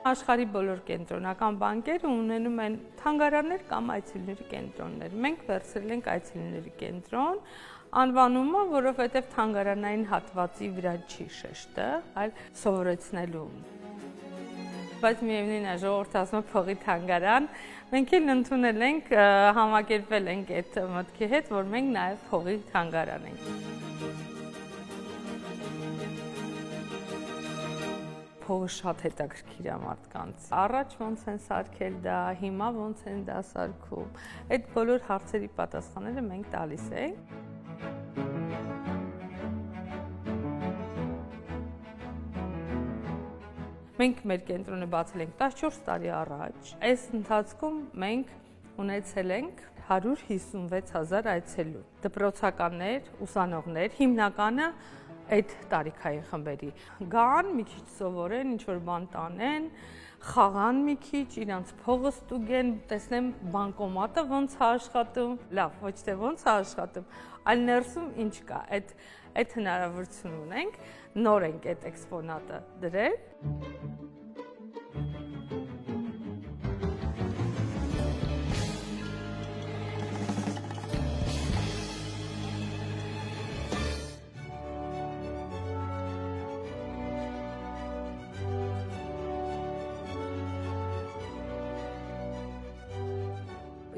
Աշխարհի բոլոր կենտրոնական բանկերը ունենում են թանգարաններ կամ այցելուների կենտրոններ։ Մենք վերցրել ենք այցելուների կենտրոն, անվանումը, որովհետև թանգարանային հատվածի վրա չի շեշտը, այլ սովորեցնելու։ Բայց միևնույն է, ժողովուրդը ասում է փողի թանգարան, մենք էլ ընդունել ենք, համակերպվել ենք այդ մտքի հետ, որ մենք նաև փողի թանգարան ենք։ Փողը շատ հետաքրքիր է մարդկանց։ Առաջ ոնց են սարքել դա, հիմա ոնց են դա սարքում։ Այդ բոլոր հարցերի պատասխանները մենք տալիս ենք։ Մենք մեր կենտրոնը բացել ենք 14 տարի առաջ։ Այս ընթացքում մենք ունեցել ենք 156,000 այցելու։ Դպրոցականներ, ուսանողներ, հիմնականը այդ տարիքային խմբերի գան, մի քիչ սովորեն, ինչ-որ բան տանեն, խաղան մի քիչ, իրանց փողը ստուգեն, տեսնեն բանկոմատը ոնց է աշխատում, լավ, ոչ թե ոնց է աշխատում, այլ ներսում ինչ կա, այդ հնարավորություն ունենք, նոր ենք այդ էքսպոնատը դրել։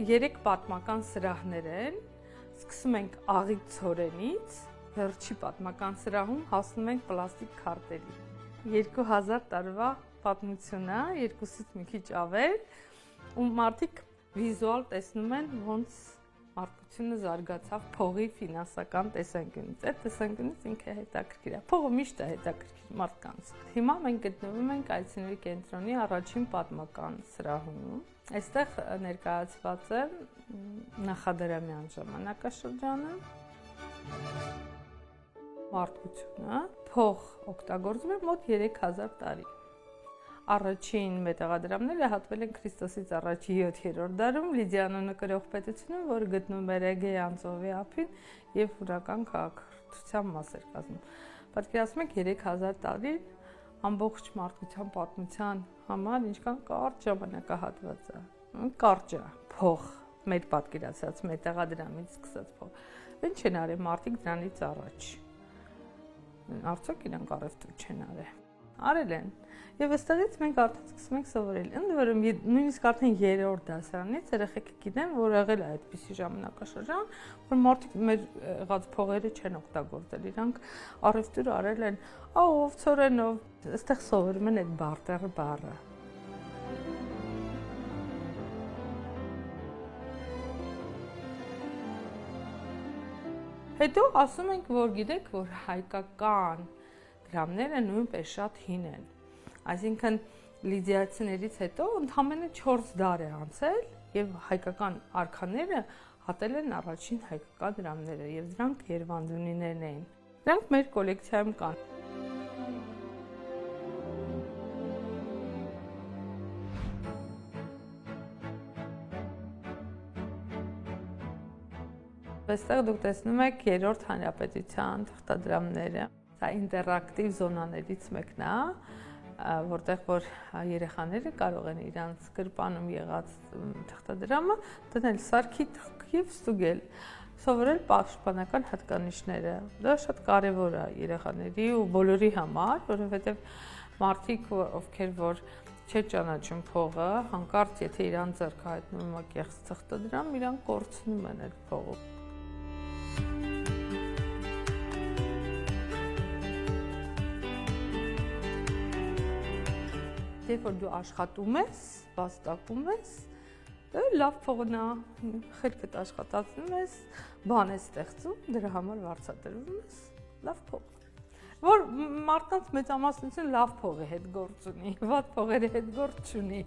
Երեք պատմական սրահներ են, սկսում ենք աղիք ցորենից, վերջի պատմական սրահում հասնում ենք պլաստիկ քարտերի։ 2000 տարվա պատմություն է, երկուսից մի քիչ ավել, ու մարդիկ վիզուալ տեսնում են, ոնց մարդկությունը զարգացավ փողի ֆինանսական տեսանկյունից։ Այդ տեսանկյունից ինքը հետաքրքիր է։ Փողը միշտ է հետաքրքիր մարդկանց։ Հիմա մենք գտնվում ենք այցելուների կենտրոնի առաջին պատմական սրահում։ Այստեղ ներկայացված է նախադարամյան ժամանակաշրջանը, մարդկությունը, փող օգտագործում է մոտ 3000 տարի։ Առաջին մետաղադրամները հատվել են Քրիստոսից առաջ 7-րդ դարում Լիդիանոնը կրող պետությունում, որը գտնվում էր Էգեյան ծովի ափին եւ Հուրական քաղաքացիության մաս էր կազմում։ Պատկերացնում եք 3000 տարի ամբողջ մարդկության պատմության համար ինչքան կարճ ժամանակահատված է։ Կարճ է փող, մեր պատկերացած մետաղադրամից սկսած փող։ Ինչ են արել մարդիկ դրանից առաջ։ Արդյոք իրանք առևտուր չեն արել։ Արել են։ Եվ այստեղից մենք արդեն սկսում ենք սովորել։ Ընդ որում նույնիսկ արդեն 3-րդ դասարանից երեխեքը գիտեն, որ եղել է այդպիսի ժամանակաշրջան, որ մարդիկ մեր եղած փողերը չեն օգտագործել, իրանք առևտուր արել են ով ցորենով, այստեղ սովորում են այդ բարտեր բառը։ Հետո ասում ենք, որ գիտեք, որ հայկական դրամները նույնպես շատ հին են։ Այսինքն լիդիացիներից հետո ընդամենը 4 դար է անցել եւ հայկական արքաները հատել են առաջին հայկական դրամները եւ դրանք Երևանդունիներն էին։ Դրանք մեր կոլեկցիայում կան։ Այստեղ դուք տեսնում եք 3-րդ հանրապետության թղթադրամները։ Դա ինտերակտիվ զոնաներից մեկն է, որտեղ որ երեխաները կարող են իրանց գրպանում եղած թղթադրամը դնել սարքի տակ եւ ստուգել, սովորել պաշտպանական հատկանիշները։ Դա շատ կարեւոր է երեխաների ու բոլորի համար, որովհետեւ մարդիկ, ովքեր որ չեն ճանաչում փողը, հանկարծ եթե իրան ձեռքը հայտնվում է կեղծ թղթադրամ, իրան կորցնում են այդ փողը։ Երբ որ դու աշխատում ես, վաստակում ես, դա լավ փողն է, խելքդ աշխատացնում ես, բան ես ստեղծում, դրա համար վարձատրվում ես, լավ փող։ Որ մարդկանց մեծամասնությունը լավ փողի հետ գործ ունի, վատ փողերի հետ գործ չունի։